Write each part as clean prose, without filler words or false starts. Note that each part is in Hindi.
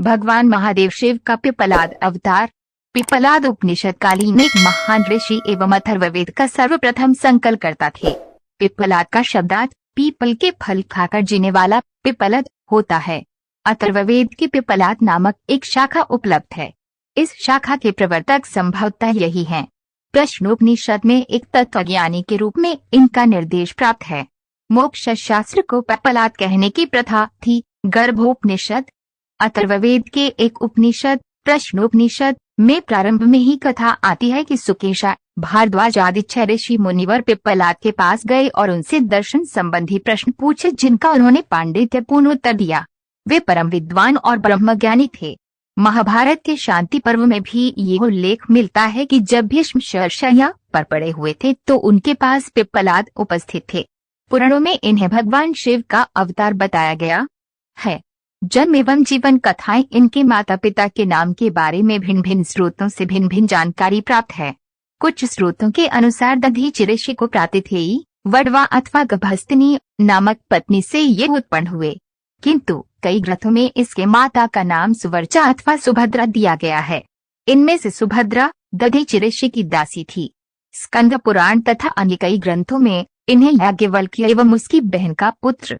भगवान महादेव शिव का पिपलाद अवतार। पिपलाद उपनिषद कालीन एक महान ऋषि एवं अथर्ववेद का सर्वप्रथम संकल्पकर्ता थे। पिपलाद का शब्दार्थ पीपल के फल खाकर जीने वाला पिपलद होता है। अथर्ववेद की पिपलाद नामक एक शाखा उपलब्ध है। इस शाखा के प्रवर्तक संभवतः यही हैं। प्रश्नोपनिषद में एक तत्वज्ञानी के रूप में इनका निर्देश प्राप्त है। मोक्ष शास्त्र को पिपलाद कहने की प्रथा थी। गर्भोपनिषद अथर्ववेद के एक उपनिषद प्रश्नोपनिषद में प्रारंभ में ही कथा आती है कि सुकेशा भारद्वाज आदि 6 ऋषि मुनिवर पिपलाद के पास गए और उनसे दर्शन संबंधी प्रश्न पूछे, जिनका उन्होंने पांडित्यपूर्ण उत्तर दिया। वे परम विद्वान और ब्रह्मज्ञानी थे। महाभारत के शांति पर्व में भी ये उल्लेख मिलता है कि जब भीष्म शरशय्या पर पड़े हुए थे तो उनके पास पिपलाद उपस्थित थे। पुराणों में इन्हें भगवान शिव का अवतार बताया गया है। जन्म एवं जीवन कथाएं इनके माता पिता के नाम के बारे में भिन्न भिन्न स्रोतों से भिन्न भिन्न जानकारी प्राप्त है। कुछ स्रोतों के अनुसार दधीचि ऋषि को प्रातिथेयी वडवा अथवा गभस्तिनी नामक पत्नी से ये उत्पन्न हुए, किंतु कई ग्रंथों में इसके माता का नाम सुवर्चा अथवा सुभद्रा दिया गया है। इनमें से सुभद्रा दधीचि ऋषि की दासी थी। स्कंद पुराण तथा अन्य कई ग्रंथों में इन्हें याज्ञवल्क्य एवं उसकी बहन का पुत्र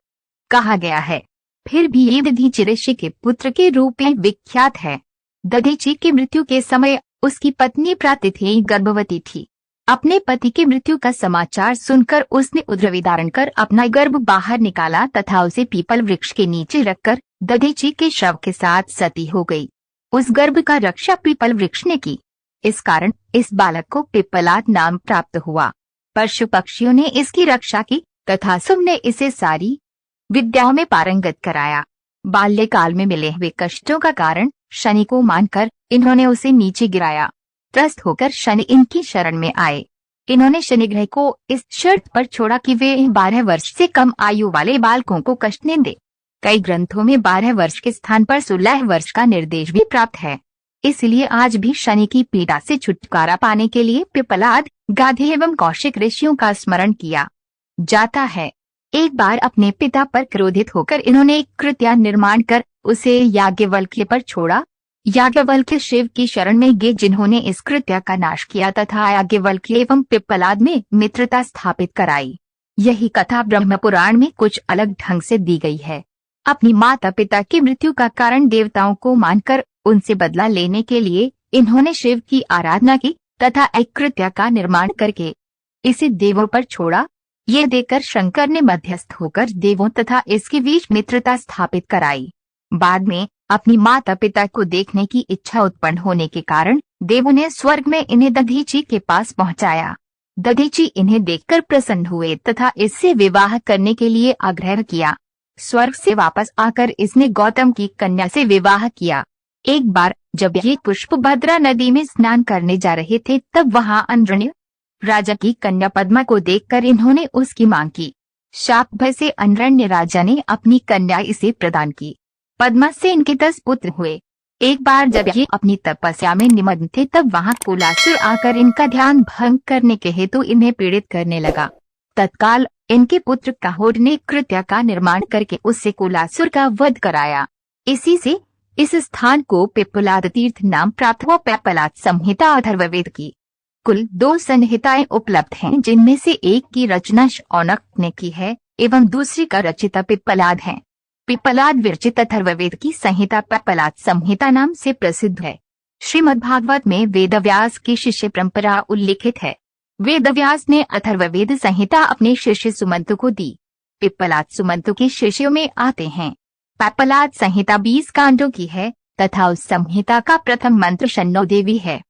कहा गया है। फिर भी ये दधीचि ऋषि के पुत्र के रूप में विख्यात है। दधीचि की मृत्यु के समय उसकी पत्नी प्रातिथेयी गर्भवती थी। अपने पति की मृत्यु का समाचार सुनकर उसने उद्रवी धारण कर अपना गर्भ बाहर निकाला तथा उसे पीपल वृक्ष के नीचे रखकर दधीचि के शव के साथ सती हो गई। उस गर्भ का रक्षा पीपल वृक्ष ने की। इस कारण इस बालक को पिपलाद नाम प्राप्त हुआ। पशु पक्षियों ने इसकी रक्षा की तथा सबने इसे सारी विद्याओं में पारंगत कराया। बाल्यकाल में मिले हुए कष्टों का कारण शनि को मानकर इन्होंने उसे नीचे गिराया। त्रस्त होकर शनि इनकी शरण में आए। इन्होंने शनि ग्रह को इस शर्त पर छोड़ा कि वे 12 वर्ष से कम आयु वाले बालकों को कष्ट न दे। कई ग्रंथों में 12 वर्ष के स्थान पर 16 वर्ष का निर्देश भी प्राप्त है। इसलिए आज भी शनि की पीड़ा से छुटकारा पाने के लिए पिपलाद, गाधे एवं कौशिक ऋषियों का स्मरण किया जाता है। एक बार अपने पिता पर क्रोधित होकर इन्होंने एक कृत्या निर्माण कर उसे याज्ञवल्क्य पर छोड़ा। याज्ञवल्क्य शिव की शरण में गए, जिन्होंने इस कृत्या का नाश किया तथा याज्ञवल्क्य एवं पिपलाद में मित्रता स्थापित कराई। यही कथा ब्रह्म पुराण में कुछ अलग ढंग से दी गई है। अपनी माता पिता की मृत्यु का कारण देवताओं को मानकर उनसे बदला लेने के लिए इन्होंने शिव की आराधना की तथा एक कृत्या का निर्माण करके इसे देवों पर छोड़ा। ये देखकर शंकर ने मध्यस्थ होकर देवों तथा इसके बीच मित्रता स्थापित कराई। बाद में अपनी माता पिता को देखने की इच्छा उत्पन्न होने के कारण देवों ने स्वर्ग में इन्हें दधीचि के पास पहुंचाया। दधीचि इन्हें देखकर प्रसन्न हुए तथा इससे विवाह करने के लिए आग्रह किया। स्वर्ग से वापस आकर इसने गौतम की कन्या से विवाह किया। एक बार जब ये पुष्पभद्रा नदी में स्नान करने जा रहे थे, तब वहाँ अंद्रण्य राजा की कन्या पद्मा को देखकर इन्होंने उसकी मांग की। शाप भय से अंद्रण्य राजा ने अपनी कन्या इसे प्रदान की। पद्मा से इनके 10 पुत्र हुए। एक बार जब ये अपनी तपस्या में निमग्न थे, तब वहाँ कुलासुर आकर इनका ध्यान भंग करने के हेतु इन्हें पीड़ित करने लगा। तत्काल इनके पुत्र काहोड ने कृत्या का निर्माण करके उससे कुलासुर का वध कराया। इसी से इस स्थान को पिपलाद तीर्थ नाम प्राप्त हुआ। पिपलाद संहिता अथर्ववेद की कुल 2 संहिताएं उपलब्ध हैं, जिनमें से एक की रचना शौनक ने की है एवं दूसरी का रचिता पिपलाद है। पिपलाद विरचित अथर्ववेद की संहिता पिपलाद संहिता नाम से प्रसिद्ध है। श्रीमद्भागवत में वेदव्यास की शिष्य परंपरा उल्लिखित है। वेदव्यास ने अथर्ववेद संहिता अपने शिष्य सुमंतु को दी। पिपलाद सुमंतु के शिष्यों में आते हैं। पिपलाद संहिता 20 कांडों की है तथा उस संहिता का प्रथम मंत्र शन्नो देवी है।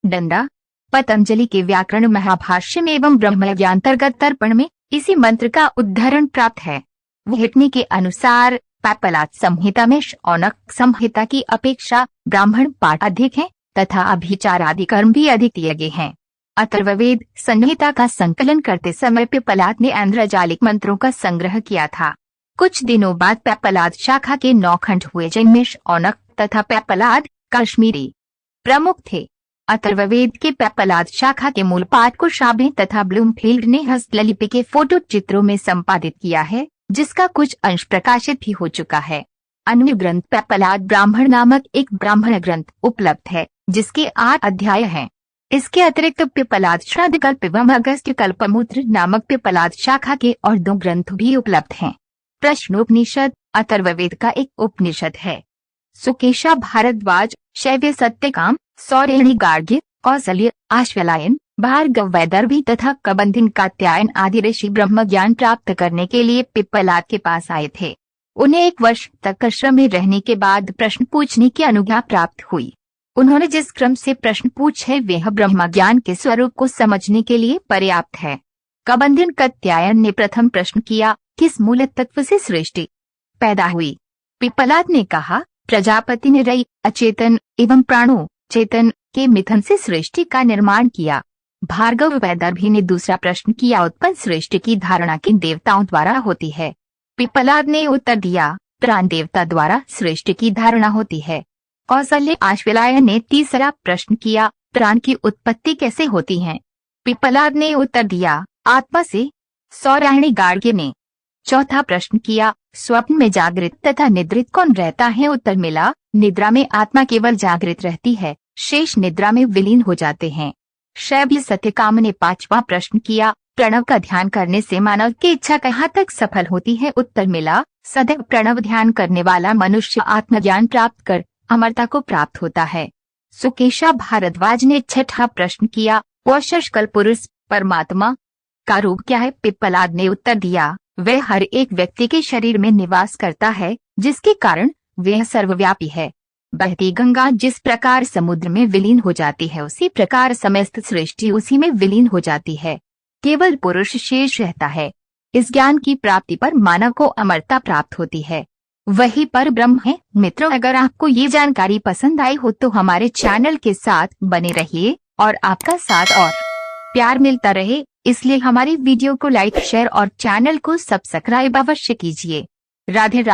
डंडा पतंजलि के व्याकरण महाभाष्य में एवं ब्रह्मज्ञानांतर्गत तर्पण में इसी मंत्र का उद्धरण प्राप्त है। व्हिटनी के अनुसार पिपलाद संहिता में शौनक संहिता की अपेक्षा ब्राह्मण पाठ अधिक है तथा अभिचार आदि कर्म भी अधिक दिए गए हैं। अथर्ववेद संहिता का संकलन करते समय पिपलाद ने ऐन्द्रजालिक मंत्रों का संग्रह किया था। कुछ दिनों बाद पिपलाद शाखा के 9 खंड हुए, जिनमें शौनक तथा पिपलाद कश्मीरी प्रमुख थे। अथर्ववेद के पिपलाद शाखा के मूल पाठ को शाबे तथा ब्लूमफील्ड ने हस्तलिपि के फोटो चित्रों में संपादित किया है, जिसका कुछ अंश प्रकाशित भी हो चुका है। अन्य ग्रंथ पिप्पलाद ब्राह्मण नामक एक ब्राह्मण ग्रंथ उपलब्ध है, जिसके 8 अध्याय हैं। इसके अतिरिक्त पिप्पलाद श्राद्ध कल्प एवं अगस्त्य कल्पमूत्र नामक पिप्पलाद शाखा के और 2 ग्रंथ भी उपलब्ध हैं। प्रश्नोपनिषद अथर्ववेद का एक उपनिषद है। सुकेशा भारद्वाज, शैव्य सत्यकाम, सौरेणी गार्ग्य, कौसल्य, आश्वलायन, भार्गव वैदर्भी तथा कबंधिन कात्यायन आदि ऋषि ब्रह्म ज्ञान प्राप्त करने के लिए पिप्पलाद के पास आए थे। उन्हें 1 वर्ष तक आश्रम में रहने के बाद प्रश्न पूछने की अनुज्ञा प्राप्त हुई। उन्होंने जिस क्रम से प्रश्न पूछे वह ब्रह्म ज्ञान के स्वरूप को समझने के लिए पर्याप्त है। कबंधिन कात्यायन ने प्रथम प्रश्न किया, किस मूल तत्व से सृष्टि पैदा हुई? पिप्पलाद ने कहा, प्रजापति ने रई, अचेतन एवं प्राणों चेतन के मिथन से सृष्टि का निर्माण किया। भार्गव वैदर्भी ने दूसरा प्रश्न किया, उत्पन्न सृष्टि की धारणा किन देवताओं द्वारा होती है? पिप्पलाद ने उत्तर दिया, प्राण देवता द्वारा सृष्टि की धारणा होती है। कौसल्य आश्वलायन ने तीसरा प्रश्न किया, प्राण की उत्पत्ति कैसे होती है? पिप्पलाद ने उत्तर दिया, आत्मा से। सौरायणी गार्ग्य ने चौथा प्रश्न किया, स्वप्न में जागृत तथा निद्रित कौन रहता है? उत्तर मिला, निद्रा में आत्मा केवल जागृत रहती है, शेष निद्रा में विलीन हो जाते हैं। शैव्य सत्यकाम ने 5वां प्रश्न किया, प्रणव का ध्यान करने से मानव की इच्छा कहाँ तक सफल होती है? उत्तर मिला, सदैव प्रणव ध्यान करने वाला मनुष्य आत्मज्ञान प्राप्त कर अमरता को प्राप्त होता है। सुकेशा भारद्वाज ने 6ठा प्रश्न किया, वशष्कल पुरुष परमात्मा का रूप क्या है? पिप्पलाद ने उत्तर दिया, वह हर एक व्यक्ति के शरीर में निवास करता है, जिसके कारण वह सर्वव्यापी है। बहती गंगा जिस प्रकार समुद्र में विलीन हो जाती है, उसी प्रकार समस्त सृष्टि उसी में विलीन हो जाती है। केवल पुरुष शेष रहता है। इस ज्ञान की प्राप्ति पर मानव को अमरता प्राप्त होती है, वही पर ब्रह्म है। मित्रों, अगर आपको ये जानकारी पसंद आई हो तो हमारे चैनल के साथ बने रहिए और आपका साथ और प्यार मिलता रहे, इसलिए हमारी वीडियो को लाइक, शेयर और चैनल को सब्सक्राइब अवश्य कीजिए। राधे राधे।